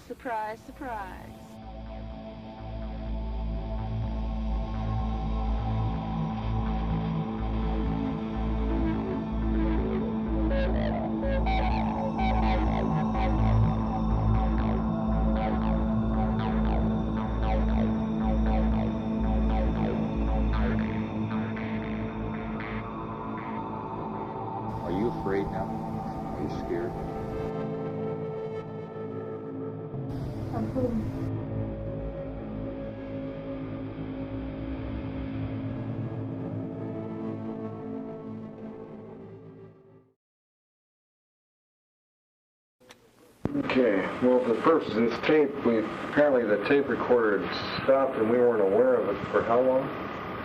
Surprise, surprise. Are you afraid now? Are you scared? I'm home. Okay, well, for the purpose of this tape, apparently the tape recorder had stopped and we weren't aware of it for how long?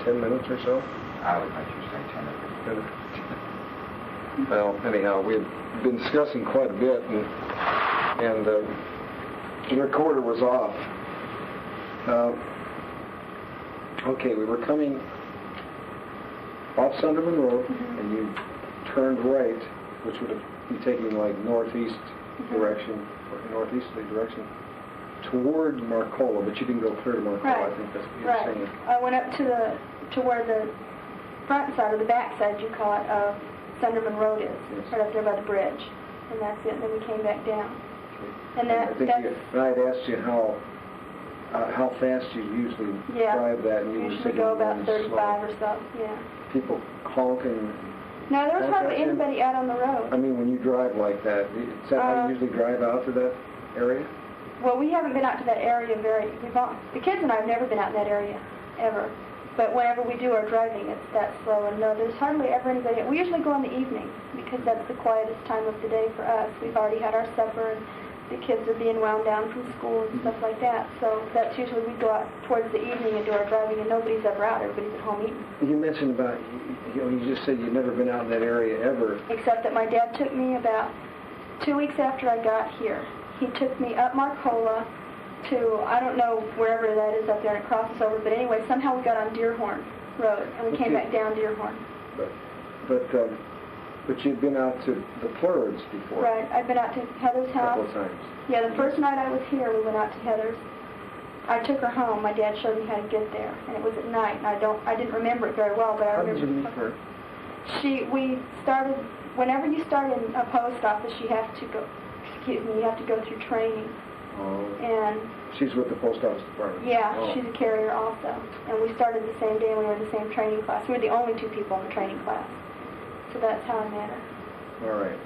10 minutes or so? I would let you say 10 minutes. Well, anyhow, we had been discussing quite a bit, and the recorder was off. Okay, we were coming off Sunderland Road, and you turned right, which would be taking like northeast direction, or northeasterly direction, toward Marcola, but you didn't go clear to Marcola. Right. I think that's what you Right. were saying. I went up to where the front side or the back side, you call it, of Sunderland Road is, Yes. right up there by the bridge, and that's it. And then we came back down, and I think I had asked you how fast you usually drive that, and you were usually saying go about slow. 35 or so. Yeah. People honking. No, there was Honk hardly out there? anybody out on the road. I mean, when you drive like that, is that how you usually drive out to that area? Well, we haven't been out to that area the kids and I have never been out in that area, ever. But whenever we do our driving, it's that slow. And no, there's hardly ever anybody. We usually go in the evening because that's the quietest time of the day for us. We've already had our supper, and the kids are being wound down from school and stuff like that. So that's usually we go out towards the evening and do our driving, and nobody's ever out. Everybody's at home eating. You mentioned about, you just said you'd never been out in that area ever. Except that my dad took me about 2 weeks after I got here. He took me up Marcola to, I don't know wherever that is up there, and it crosses over, but anyway, somehow we got on Deerhorn Road, and we came back down Deerhorn. But you'd been out to the Plurds before. Right, I've been out to Heather's A house. couple of times. Yeah, the first night I was here, we went out to Heather's. I took her home. My dad showed me how to get there, and it was at night, and I didn't remember it very well, but I How remember. did you meet her? We started, whenever you start in a post office, you have to go through training. Oh. And She's with the post office department. yeah, Oh. she's a carrier also. And we started the same day, and we were in the same training class. We were the only two people in the training class. So that's how I met her. All right.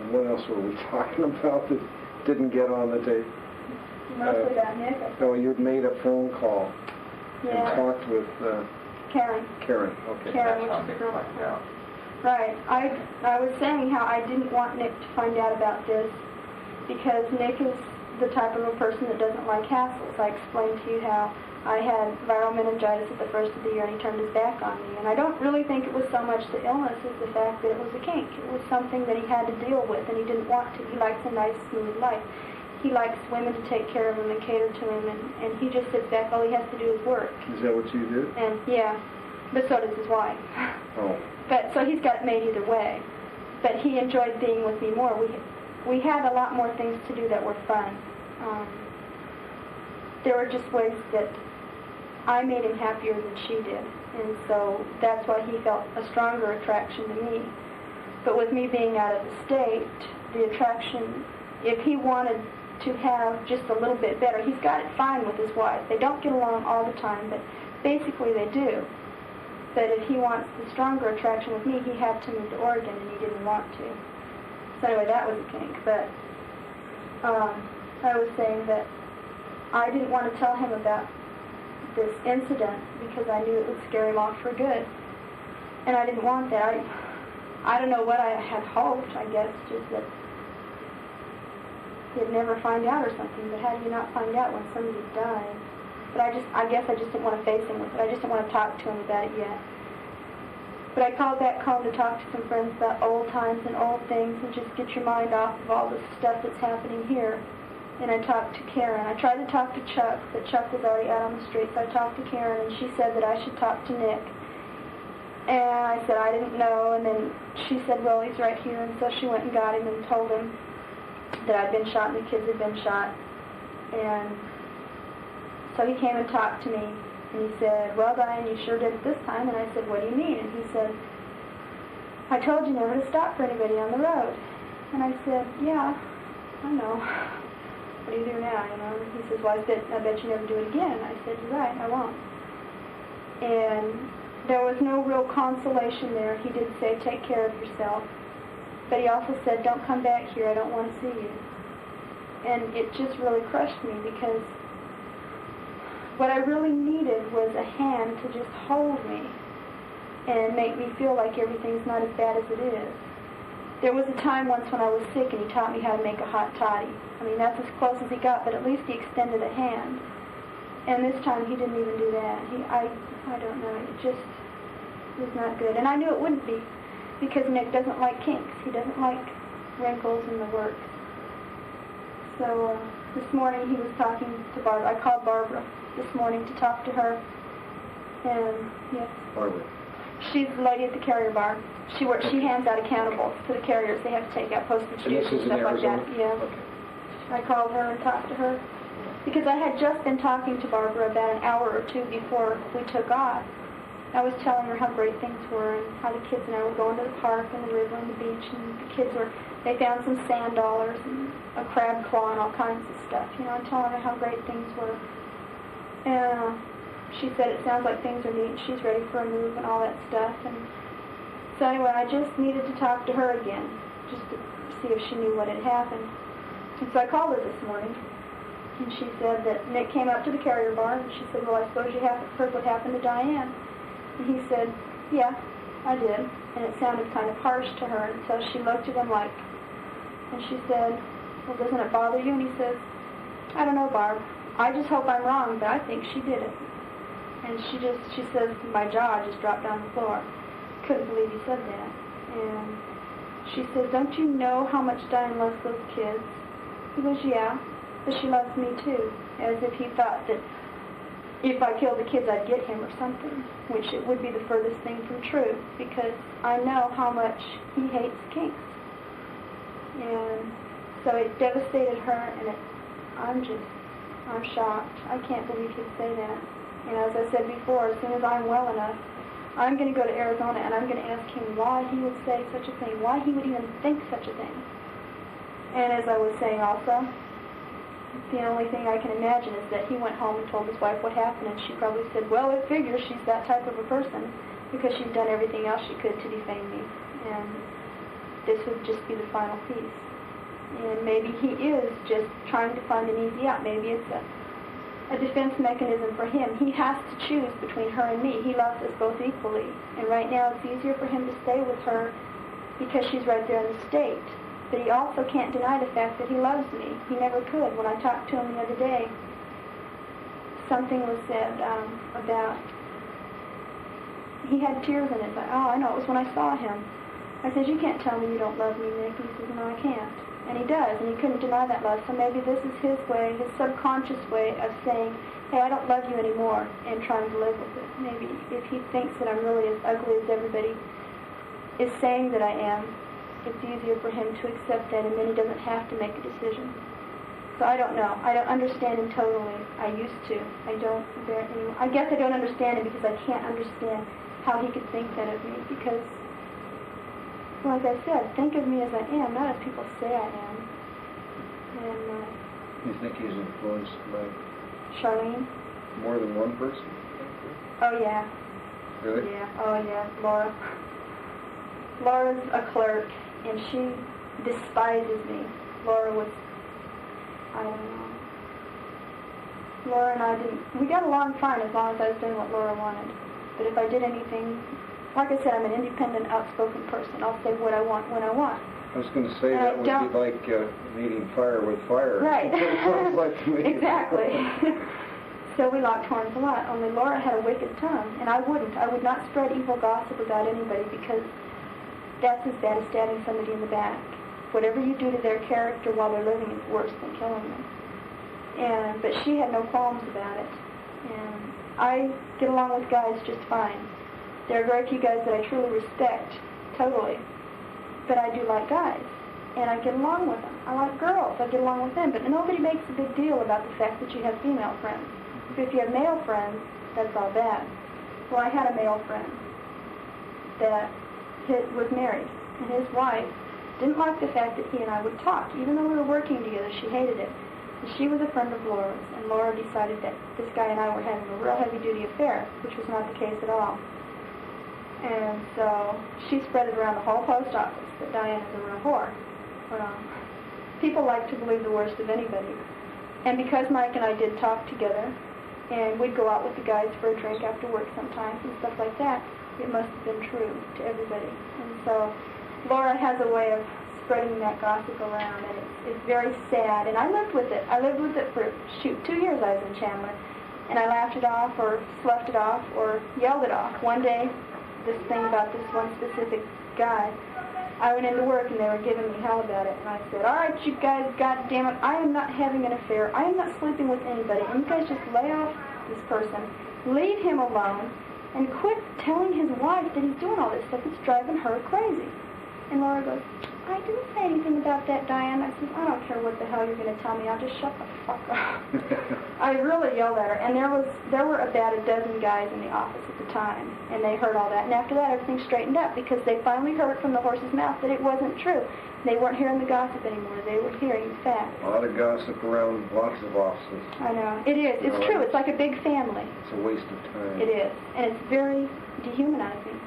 And what else were we talking about that didn't get on the tape? Mostly about Nick. Oh, you'd made a phone call and Yeah. talked with Karen. Karen. Okay. Karen, That's how which is Nick the girl. finds out. Right. I was saying how I didn't want Nick to find out about this because Nick is the type of a person that doesn't like hassles. I explained to you how I had viral meningitis at the first of the year, and he turned his back on me. And I don't really think it was so much the illness as the fact that it was a kink. It was something that he had to deal with, and he didn't want to. He likes a nice, smooth life. He likes women to take care of him and cater to him, and he just sits back. All he has to do is work. Is that what you did? And yeah, but so does his wife. Oh. But so he's got it made either way. But he enjoyed being with me more. We had a lot more things to do that were fun. There were just ways that I made him happier than she did, and so that's why he felt a stronger attraction to me. But with me being out of the state, the attraction, if he wanted to have just a little bit better, he's got it fine with his wife. They don't get along all the time, but basically they do. But if he wants the stronger attraction with me, he had to move to Oregon, and he didn't want to. So anyway, that was a kink. But I was saying that I didn't want to tell him about this incident because I knew it would scare him off for good. And I didn't want that. I don't know what I had hoped, I guess, just that he'd never find out or something. But how do you not find out when somebody died? But I guess I just didn't want to face him with it. I just didn't want to talk to him about it yet. But I called to talk to some friends about old times and old things and just get your mind off of all the stuff that's happening here. And I talked to Karen. I tried to talk to Chuck, but Chuck was already out on the street. So I talked to Karen, and she said that I should talk to Nick. And I said I didn't know, and then she said, well, he's right here. And so she went and got him and told him that I'd been shot and the kids had been shot. And so he came and talked to me, and he said, well, Diane, you sure did it this time. And I said, what do you mean? And he said, I told you never to stop for anybody on the road. And I said, yeah, I know. What do you do now, you know? And he says, well, I bet you never do it again. I said, you're right, I won't. And there was no real consolation there. He did say, take care of yourself. But he also said, don't come back here, I don't want to see you. And it just really crushed me, because what I really needed was a hand to just hold me and make me feel like everything's not as bad as it is. There was a time once when I was sick, and he taught me how to make a hot toddy. I mean, that's as close as he got, but at least he extended a hand. And this time he didn't even do that. I don't know, it just was not good. And I knew it wouldn't be, because Nick doesn't like kinks. He doesn't like wrinkles in the work. So this morning he was talking to Barbara. I called Barbara this morning to talk to her. And, yes. Barbara. She's the lady at the carrier bar. She hands out accountables to the carriers. They have to take out postage dues and stuff like that. Yeah. Okay. I called her and talked to her, because I had just been talking to Barbara about an hour or two before we took off. I was telling her how great things were, and how the kids and I were going to the park and the river and the beach, and the kids they found some sand dollars and a crab claw and all kinds of stuff. You know, I'm telling her how great things were. And she said it sounds like things are neat. She's ready for a move and all that stuff. And so anyway, I just needed to talk to her again, just to see if she knew what had happened. And so I called her this morning, and she said that Nick came up to the carrier bar, and she said, well, I suppose you heard what happened to Diane. And he said, yeah, I did. And it sounded kind of harsh to her, and so she looked at him like, and she said, well, doesn't it bother you? And he says, I don't know, Barb. I just hope I'm wrong, but I think she did it. And she says, my jaw just dropped down the floor. Couldn't believe he said that. And she says, don't you know how much Diane loves those kids? He goes, yeah, but she loves me too. As if he thought that if I killed the kids, I'd get him or something, which it would be the furthest thing from true, because I know how much he hates kinks. And so it devastated her, and I'm shocked. I can't believe he'd say that. And as I said before, as soon as I'm well enough, I'm going to go to Arizona, and I'm going to ask him why he would say such a thing, why he would even think such a thing. And as I was saying also, the only thing I can imagine is that he went home and told his wife what happened, and she probably said, well, it figures she's that type of a person, because she's done everything else she could to defame me, and this would just be the final piece. And maybe he is just trying to find an easy out. Maybe it's a defense mechanism for him. He has to choose between her and me. He loves us both equally, and right now it's easier for him to stay with her because she's right there in the state. But he also can't deny the fact that he loves me. He never could. When I talked to him the other day, something was said about, he had tears in his eyes. Oh, I know, it was when I saw him. I said, you can't tell me you don't love me, Nick. He says, no, I can't. And he does, and he couldn't deny that love. So maybe this is his way, his subconscious way of saying, hey, I don't love you anymore, and trying to live with it. Maybe if he thinks that I'm really as ugly as everybody is saying that I am, it's easier for him to accept that, and then he doesn't have to make a decision. So I don't know. I don't understand him totally. I used to. I don't anymore. I guess I don't understand him because I can't understand how he could think that of me, because, like I said, think of me as I am, not as people say I am. And you think he's influenced by Charlene? More than one person? Oh, yeah. Really? Yeah. Oh, yeah. Laura. Laura's a clerk, and she despises me. Laura was, I don't know. Laura and I we got along fine as long as I was doing what Laura wanted. But if I did anything, like I said, I'm an independent, outspoken person. I'll say what I want when I want. I was going to say that would be like meeting fire with fire. Right. Sounds like to me. Exactly. So we locked horns a lot. Only Laura had a wicked tongue, and I wouldn't. I would not spread evil gossip about anybody, because that's as bad as stabbing somebody in the back. Whatever you do to their character while they're living is worse than killing them. But she had no qualms about it. And I get along with guys just fine. There are very few guys that I truly respect, totally. But I do like guys. and I get along with them. I like girls. I get along with them. But nobody makes a big deal about the fact that you have female friends. If you have male friends, that's all bad. Well, I had a male friend that was married, and his wife didn't like the fact that he and I would talk. Even though we were working together, she hated it. And she was a friend of Laura's, and Laura decided that this guy and I were having a real heavy-duty affair, which was not the case at all. And so she spread it around the whole post office that Diane is a real whore. People like to believe the worst of anybody. And because Mike and I did talk together, and we'd go out with the guys for a drink after work sometimes and stuff like that, it must have been true to everybody. And so Laura has a way of spreading that gossip around, and it's very sad. And I lived with it. I lived with it for, 2 years I was in Chandler. And I laughed it off, or sloughed it off, or yelled it off. One day, this thing about this one specific guy, I went into work and they were giving me hell about it, and I said, all right, you guys, God damn it, I am not having an affair. I am not sleeping with anybody, and you guys just lay off this person, leave him alone, and quit telling his wife that he's doing all this stuff. It's driving her crazy. And Laura goes, I didn't say anything about that, Diane. I said, I don't care what the hell you're going to tell me. I'll just shut the fuck up. I really yelled at her. And there were about a dozen guys in the office at the time, and they heard all that. And after that, everything straightened up because they finally heard from the horse's mouth that it wasn't true. They weren't hearing the gossip anymore. They were hearing the facts. A lot of gossip around lots of offices. I know. It is. It's true. It's like a big family. It's a waste of time. It is. And it's very dehumanizing.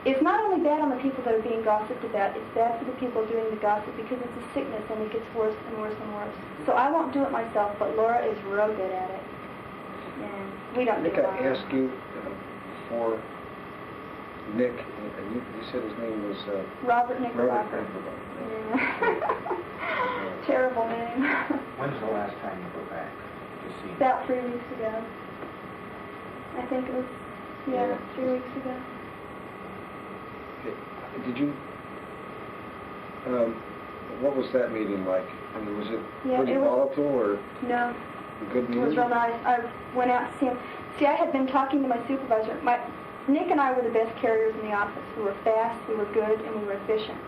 It's not only bad on the people that are being gossiped about, it's bad for the people doing the gossip because it's a sickness and it gets worse and worse and worse. So I won't do it myself, but Laura is real good at it. And we don't Nick, do it. I asked you for Nick, and you said his name was... Robert Knickerbocker. Yeah. Terrible name. When's the last time you go back to see him? About 3 weeks ago. I think it was, yeah. 3 weeks ago. Did you, what was that meeting like? I mean, was it pretty volatile or no, a good meeting? It was real nice. I went out to see him. See, I had been talking to my supervisor. Nick and I were the best carriers in the office. We were fast, we were good, and we were efficient.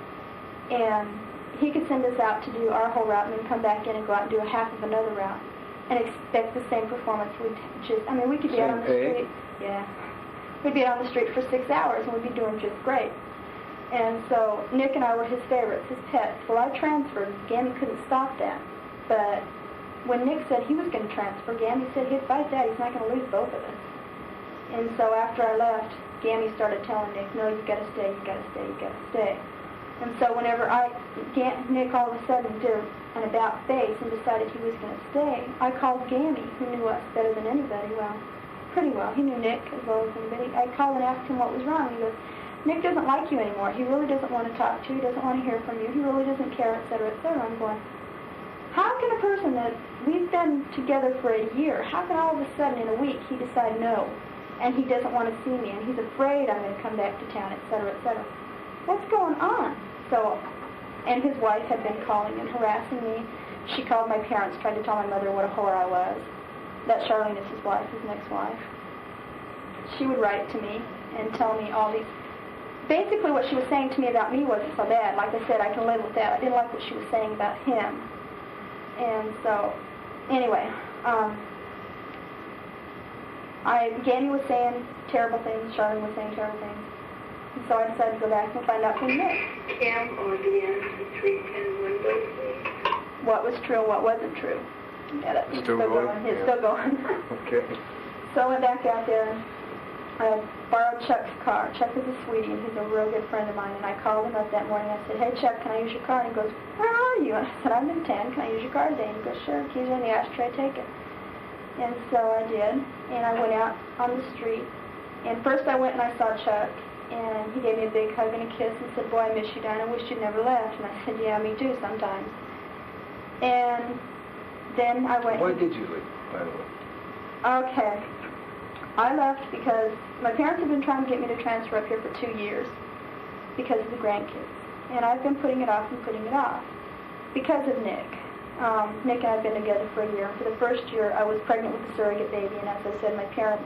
And he could send us out to do our whole route and then come back in and go out and do a half of another route and expect the same performance. We could be out on the street. Yeah. We'd be out on the street for 6 hours and we'd be doing just great. And so Nick and I were his favorites, his pets. Well, I transferred. Gammy couldn't stop that. But when Nick said he was going to transfer, Gammy said he'd fight that. He's not going to lose both of us. And so after I left, Gammy started telling Nick, no, you've got to stay, you've got to stay, you've got to stay. And so whenever Nick all of a sudden did an about face and decided he was going to stay, I called Gammy, who knew us better than anybody, well, pretty well. He knew Nick as well as anybody. I called and asked him what was wrong. He goes, Nick doesn't like you anymore. He really doesn't want to talk to you. He doesn't want to hear from you. He really doesn't care, etc., etc. I'm going, how can a person that we've been together for a year, how can all of a sudden in a week he decide no, and he doesn't want to see me, and he's afraid I'm going to come back to town, etc., etc. What's going on? So, and his wife had been calling and harassing me. She called my parents, tried to tell my mother what a whore I was. That Charlene is his wife, his next wife. She would write to me and tell me all these. Basically what she was saying to me about me wasn't so bad. Like I said, I can live with that. I didn't like what she was saying about him. And so, anyway, Gammy was saying terrible things, Charlene was saying terrible things. And so I decided to go back and find out from Nick. Cam or Diane 310 window, please. What was true and what wasn't true. Yeah, that's still going? It's still going. Okay. So I went back out there. I borrowed Chuck's car. Chuck is a sweetie, and he's a real good friend of mine. And I called him up that morning. I said, hey, Chuck, can I use your car? And he goes, where are you? And I said, I'm in town. Can I use your car today? And he goes, sure. Keys are in the ashtray. Take it. And so I did. And I went out on the street. And first I went and I saw Chuck. And he gave me a big hug and a kiss and said, boy, I miss you, Diane. I wish you'd never left. And I said, yeah, me too sometimes. And then I went... Why did you leave, by the way? Okay. I left because my parents have been trying to get me to transfer up here for 2 years because of the grandkids. And I've been putting it off and putting it off because of Nick. Nick and I have been together for a year. For the first year, I was pregnant with a surrogate baby, and as I said, my parents,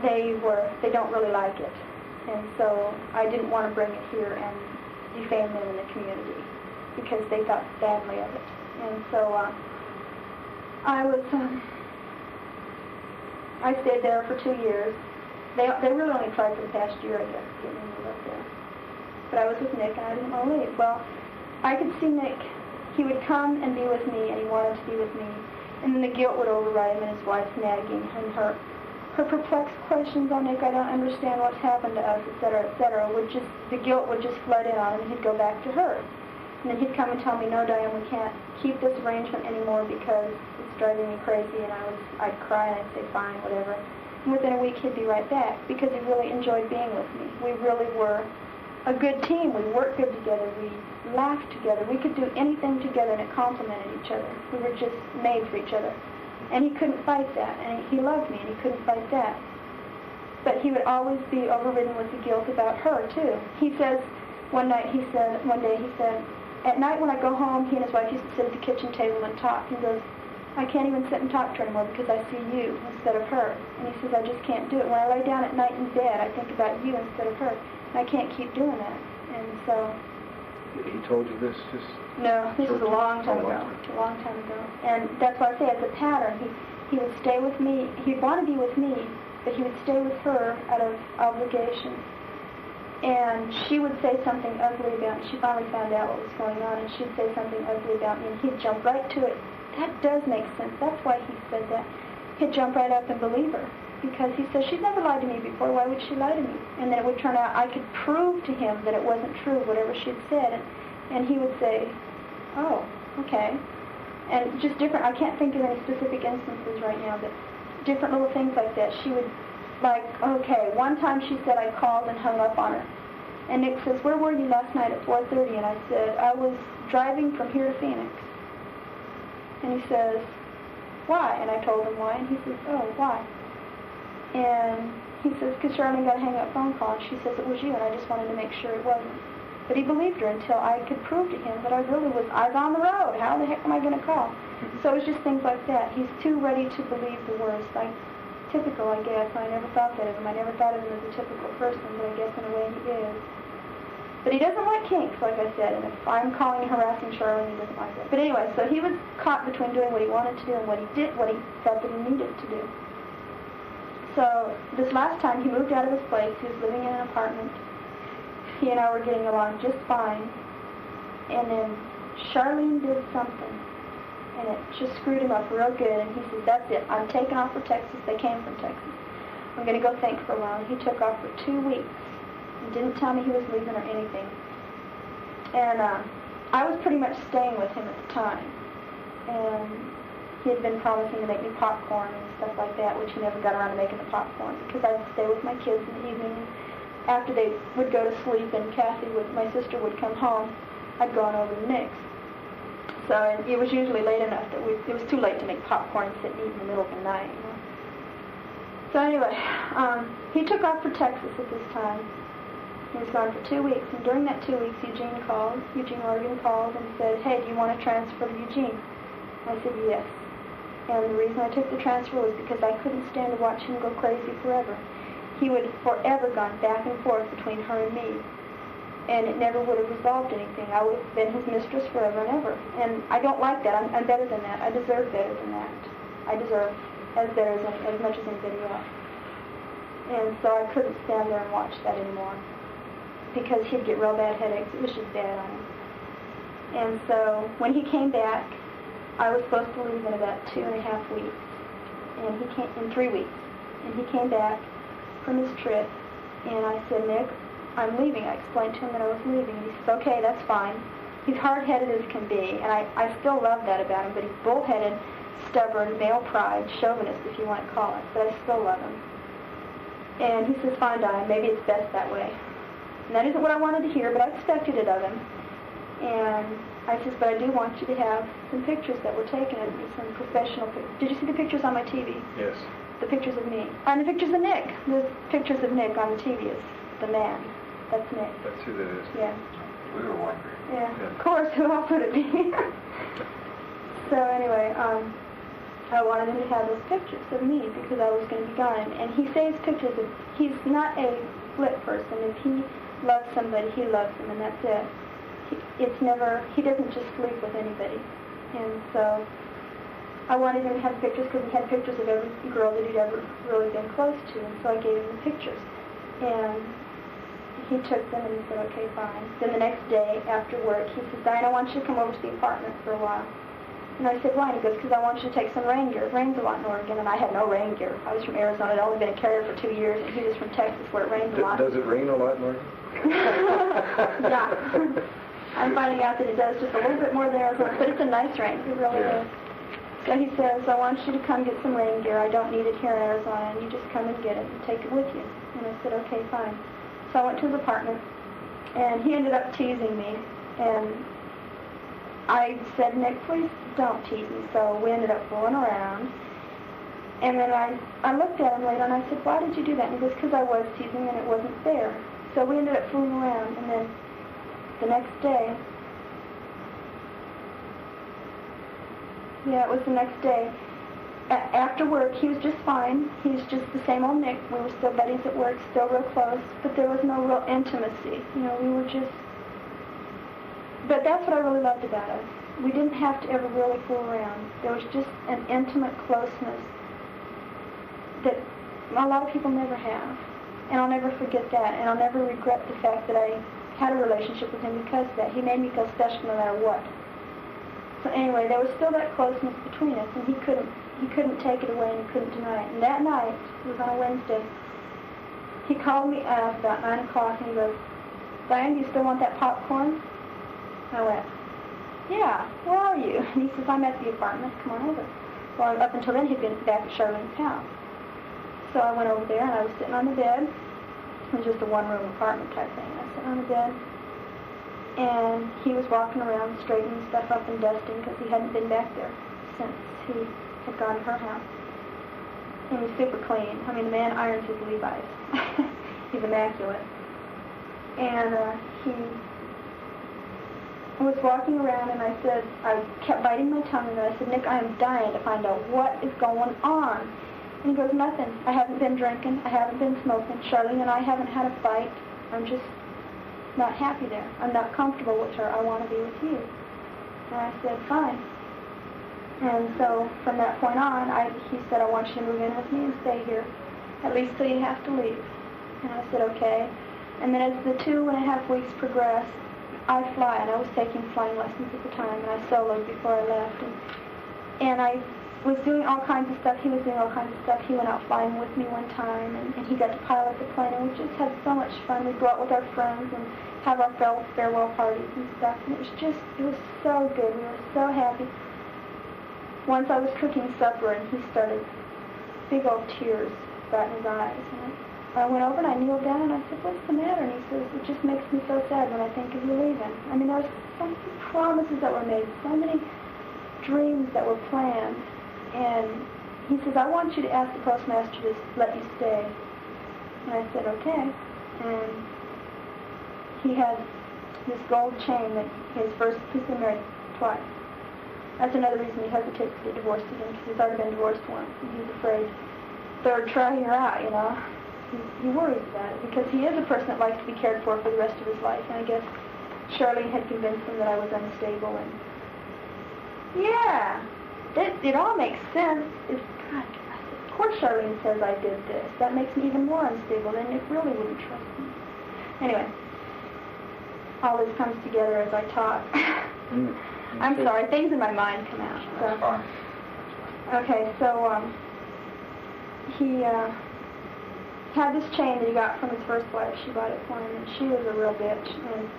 they don't really like it. And so I didn't want to bring it here defame them in the community because they thought badly of it. And so I stayed there for 2 years. They really only tried for the past year, I guess, getting me to live there. But I was with Nick, and I didn't want to leave. Well, I could see Nick. He would come and be with me, and he wanted to be with me. And then the guilt would override him, and his wife's nagging, and her perplexed questions on Nick, I don't understand what's happened to us, etc., etc., the guilt would just flood in on him, and he'd go back to her. And then he'd come and tell me, no, Diane, we can't keep this arrangement anymore because it's driving me crazy, and I'd cry, and I'd say, fine, whatever. And within a week, he'd be right back because he really enjoyed being with me. We really were a good team. We worked good together. We laughed together. We could do anything together, and it complemented each other. We were just made for each other. And he couldn't fight that. And he loved me, and he couldn't fight that. But he would always be overridden with the guilt about her, too. He says, one day he said, at night when I go home, he and his wife used to sit at the kitchen table and talk. He goes, I can't even sit and talk to her anymore because I see you instead of her. And he says, I just can't do it. When I lay down at night in bed, I think about you instead of her. And I can't keep doing that. And so... He told you this just... No, this was a long time ago. A long time ago. And that's why I say, as a pattern, he would stay with me. He'd want to be with me, but he would stay with her out of obligation. And she would say something ugly about me. She finally found out what was going on, and she'd say something ugly about me, and he'd jump right to it. That does make sense. That's why he said that. He'd jump right up and believe her, because he says, she's never lied to me before. Why would she lie to me? And then it would turn out I could prove to him that it wasn't true, whatever she'd said. And he would say, oh, okay. And just different, I can't think of any specific instances right now, but different little things like that. She would, like, okay, one time she said I called and hung up on her. And Nick says, where were you last night at 4:30? And I said, I was driving from here to Phoenix. And he says, why? And I told him why. And he says, oh, why? And he says, because Cheryl got a hang-up phone call. And she says, it was you, and I just wanted to make sure it wasn't. But he believed her until I could prove to him that I was on the road. How the heck am I going to call? So it was just things like that. He's too ready to believe the worst. Like, typical, I guess. I never thought that of him. I never thought of him as a typical person, but I guess in a way he is. But he doesn't like kinks, like I said, and if I'm calling and harassing Charlie, he doesn't like that. But anyway, so he was caught between doing what he wanted to do and what he felt that he needed to do. So this last time, he moved out of his place. He was living in an apartment. He and I were getting along just fine. And then Charlene did something, and it just screwed him up real good. And he said, that's it. I'm taking off for Texas. They came from Texas. I'm going to go think for a while. And he took off for 2 weeks. He didn't tell me he was leaving or anything. And I was pretty much staying with him at the time. And he had been promising to make me popcorn and stuff like that, which he never got around to making the popcorn, because I'd stay with my kids in the evening. After they would go to sleep and my sister would come home, I'd go on over to Nick's. So and it was usually late enough that it was too late to make popcorn and sit and eat in the middle of the night. You know? So anyway, he took off for Texas at this time. He was gone for 2 weeks, and during that 2 weeks, Eugene Oregon called and said, hey, do you want to transfer to Eugene? I said, yes. And the reason I took the transfer was because I couldn't stand to watch him go crazy forever. He would have forever gone back and forth between her and me, and it never would have resolved anything. I would have been his mistress forever and ever. And I don't like that. I'm better than that. I deserve better than that. I deserve as much as anybody else. And so I couldn't stand there and watch that anymore, because he'd get real bad headaches. It was just bad on him. And so when he came back, I was supposed to leave in about 2.5 weeks, and he came in 3 weeks. And he came back from his trip, and I said, Nick, I'm leaving. I explained to him that I was leaving. And he said, okay, that's fine. He's hard-headed as can be, and I still love that about him, but he's bull-headed, stubborn, male pride, chauvinist, if you want to call it, but I still love him. And he says, fine, Diane, maybe it's best that way. And that isn't what I wanted to hear, but I expected it of him. And I says, but I do want you to have some pictures that were taken of me, some professional pictures. Did you see the pictures on my TV? Yes. The pictures of me. And the pictures of Nick. The pictures of Nick on the TV is the man. That's Nick. That's who that is. Yeah. We were wondering. Yeah. Of course, who else would it be? So anyway, I wanted him to have those pictures of me because I was going to be gone. And he saves pictures of, he's not a flip person. If he loves somebody, he loves them, and that's it. he doesn't just sleep with anybody. And so I wanted him to have pictures because he had pictures of every girl that he'd ever really been close to, and so I gave him the pictures. And he took them and he said, okay, fine. Then the next day after work, he says, Diane, I want you to come over to the apartment for a while. And I said, why? And he goes, because I want you to take some rain gear. It rains a lot in Oregon, and I had no rain gear. I was from Arizona. I'd only been a carrier for 2 years, and he was from Texas where it rains a lot. Does it rain a lot in Oregon? Yeah. I'm finding out that it does just a little bit more than Arizona, but it's a nice rain. It really is. So he says, I want you to come get some rain gear. I don't need it here in Arizona, and you just come and get it and take it with you. And I said, okay, fine. So I went to his apartment, and he ended up teasing me, and I said, Nick, please don't tease me. So we ended up fooling around, and then I looked at him later, and I said, why did you do that? And he goes, because I was teasing, and it wasn't fair. So we ended up fooling around, and then the next day, it was the next day, after work, he was just fine. He was just the same old Nick. We were still buddies at work, still real close, but there was no real intimacy. You know, we were just... But that's what I really loved about us. We didn't have to ever really fool around. There was just an intimate closeness that a lot of people never have. And I'll never forget that, and I'll never regret the fact that I had a relationship with him because of that. He made me feel special no matter what. So anyway, there was still that closeness between us, and he couldn't take it away, and he couldn't deny it. And that night, it was on a Wednesday, he called me up about 9 o'clock, and he goes, Diane, do you still want that popcorn? I went, yeah, where are you? And he says, I'm at the apartment, come on over. Well, up until then, he'd been back at Charlene's house. So I went over there, and I was sitting on the bed. It was just a one-room apartment type thing. I was sitting on the bed, and he was walking around straightening stuff up and dusting because he hadn't been back there since he had gone to her house. And he's super clean. I mean, the man irons his Levi's. He's immaculate. And he was walking around, and I said, I kept biting my tongue, and I said, Nick, I am dying to find out what is going on. And he goes, nothing. I haven't been drinking. I haven't been smoking. Charlene and I haven't had a fight. I'm just not happy there. I'm not comfortable with her. I want to be with you. And I said, fine. And so from that point on, he said, I want you to move in with me and stay here, at least till you have to leave. And I said, okay. And then as the 2.5 weeks progressed, I fly, and I was taking flying lessons at the time, and I soloed before I left. And I was doing all kinds of stuff. He was doing all kinds of stuff. He went out flying with me one time, and he got to pilot the plane, and we just had so much fun. We'd go out with our friends and have our farewell parties and stuff, and it was so good. We were so happy. Once I was cooking supper, and he started big old tears right in his eyes. And I went over and I kneeled down and I said, what's the matter? And he says, it just makes me so sad when I think of you leaving. I mean, there were so many promises that were made, so many dreams that were planned. And he says, I want you to ask the postmaster to let you stay. And I said, okay. And he had this gold chain that he's been married twice. That's another reason he hesitates to get divorced again, because he's already been divorced once, and he's afraid they're trying her out, you know. He worries about it, because he is a person that likes to be cared for the rest of his life, and I guess Charlene had convinced him that I was unstable, and yeah, it all makes sense. God, of course Charlene says I did this. That makes me even more unstable, then Nick really wouldn't trust me. Anyway, all this comes together as I talk. I'm sorry, things in my mind come out. That's fine. Okay, so he had this chain that he got from his first wife. She bought it for him, and she was a real bitch. And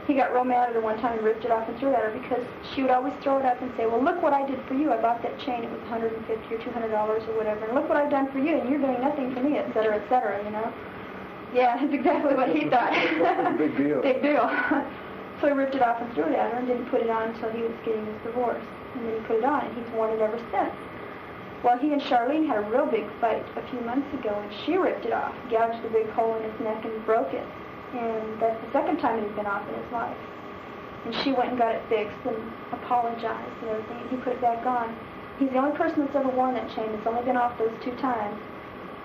he got real mad at her one time and ripped it off and threw it at her, because she would always throw it up and say, well, look what I did for you. I bought that chain. It was $150 or $200 or whatever. And look what I've done for you, and you're doing nothing for me, et cetera, you know. Yeah, that's exactly what he thought. Big deal. Big deal. So he ripped it off and threw it at her and didn't put it on until he was getting his divorce. And then he put it on, and he's worn it ever since. Well, he and Charlene had a real big fight a few months ago, and she ripped it off, gouged a big hole in his neck, and broke it. And that's the second time it had been off in his life. And she went and got it fixed and apologized and everything, and he put it back on. He's the only person that's ever worn that chain. It's only been off those 2 times.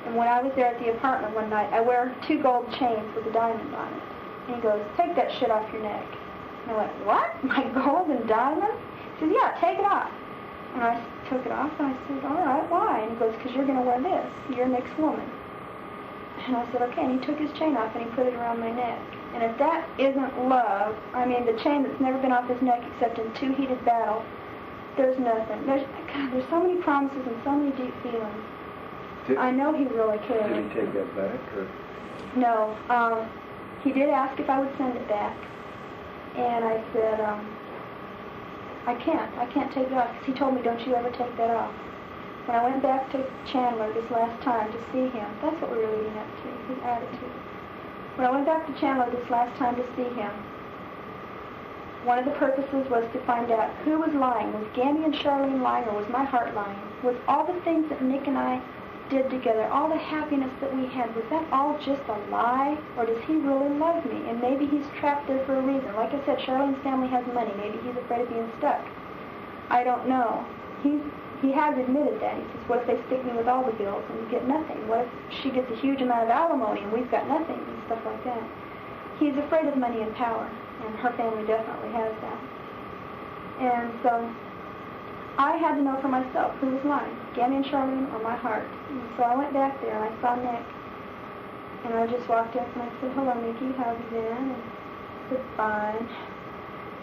And when I was there at the apartment one night, I wear 2 gold chains with a diamond on it. And he goes, take that shit off your neck. And I went, what? My gold and diamonds? He says, yeah, take it off. And I took it off, and I said, all right, why? And he goes, because you're going to wear this. You're next woman. And I said, okay. And he took his chain off, and he put it around my neck. And if that isn't love, I mean, the chain that's never been off his neck except in 2 heated battles, there's nothing. There's so many promises and so many deep feelings. I know he really cared. Did he take that back? Or? No. He did ask if I would send it back. And I said, I can't take it off, because he told me, don't you ever take that off. When I went back to Chandler this last time to see him, that's what we were leading up to, his attitude. When I went back to Chandler this last time to see him, one of the purposes was to find out who was lying. Was Gammy and Charlene lying, or was my heart lying? Was all the things that Nick and I did together, all the happiness that we had, was that all just a lie, or does he really love me? And maybe he's trapped there for a reason. Like I said, Charlene's family has money. Maybe he's afraid of being stuck. I don't know. He has admitted that. He says, what if they stick me with all the bills and you get nothing? What if she gets a huge amount of alimony and we've got nothing, and stuff like that? He's afraid of money and power, and her family definitely has that. And so I had to know for myself who was lying, Gammy and Charlene or my heart. And so I went back there and I saw Nick. And I just walked up and I said, hello, Nicky, how have you been? And he said, fine.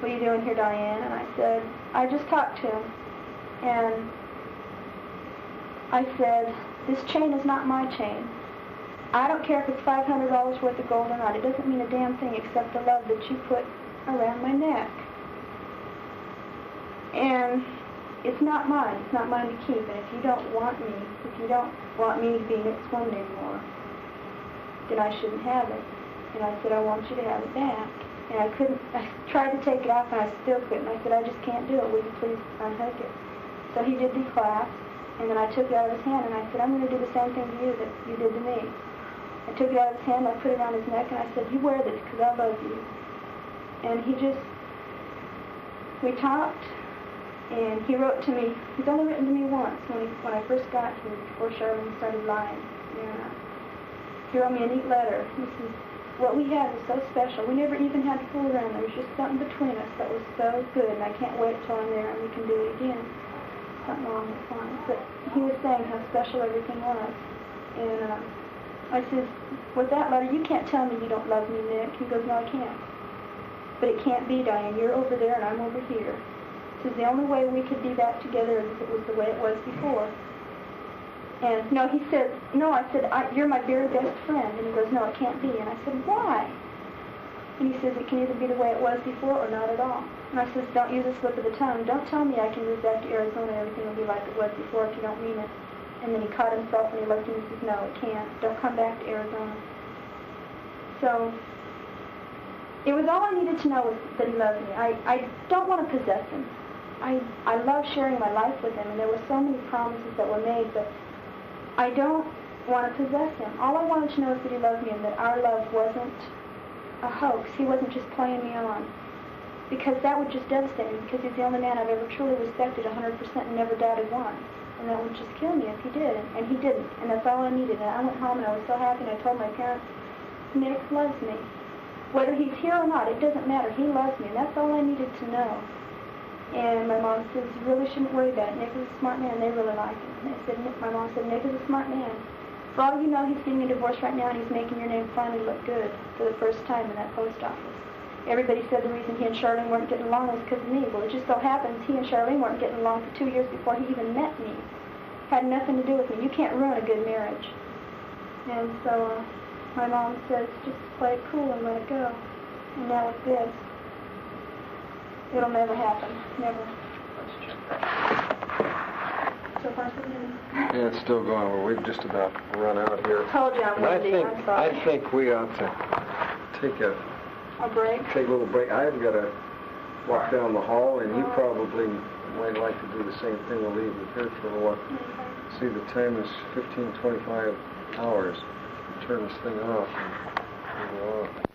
What are you doing here, Diane? And I said, I just talked to him. And I said, this chain is not my chain. I don't care if it's $500 worth of gold or not. It doesn't mean a damn thing except the love that you put around my neck. And it's not mine. It's not mine to keep. And if you don't want me, to be Nick's woman anymore, then I shouldn't have it. And I said, I want you to have it back. And I tried to take it off, and I still couldn't. I said, I just can't do it. Will you please unhook it? So he did the clasp, and then I took it out of his hand, and I said, I'm going to do the same thing to you that you did to me. I took it out of his hand, I put it on his neck, and I said, you wear this because I love you. And we talked, and he wrote to me. He's only written to me once, when I first got here, before Charlene started lying. And he wrote me a neat letter. He says, what we had was so special. We never even had to fool around. There was just something between us that was so good, and I can't wait till I'm there and we can do it again. Something along those lines. But he was saying how special everything was. And I said, with that letter, you can't tell me you don't love me, Nick. He goes, no, I can't. But it can't be, Diane. You're over there and I'm over here. He says, the only way we could be back together is if it was the way it was before. And no, he said, no, I said, you're my very best friend. And he goes, no, it can't be. And I said, why? And he says, it can either be the way it was before or not at all. And I says, don't use a slip of the tongue. Don't tell me I can move back to Arizona and everything will be like it was before if you don't mean it. And then he caught himself and he looked at me and says, no, it can't. Don't come back to Arizona. So it was all I needed to know was that he loved me. I don't want to possess him. I love sharing my life with him, and there were so many promises that were made, but I don't want to possess him. All I wanted to know is that he loved me and that our love wasn't a hoax. He wasn't just playing me on. Because that would just devastate me, because he's the only man I've ever truly respected 100% and never doubted once. And that would just kill me if he did, and he didn't. And that's all I needed. And I went home and I was so happy, and I told my parents, Nick loves me. Whether he's here or not, it doesn't matter. He loves me, and that's all I needed to know. And my mom says, you really shouldn't worry about it. Nick is a smart man. They really like him. My mom said, Nick is a smart man. For all you know, he's getting a divorce right now, and he's making your name finally look good for the first time in that post office. Everybody said the reason he and Charlene weren't getting along was because of me. Well, it just so happens he and Charlene weren't getting along for 2 years before he even met me. Had nothing to do with me. You can't ruin a good marriage. And so my mom says, just play it cool and let it go. And now with this, it'll never happen. Never. Let's check that. So far, so good. Yeah, it's still going. Well, we've just about run out here. Told you I'm windy. I'm sorry. I think we ought to take a break? Take a little break. I've got to walk down the hall, and you probably might like to do the same thing. We'll leave you here for a while. See, the time is 15:25 hours. Turn this thing off and go on.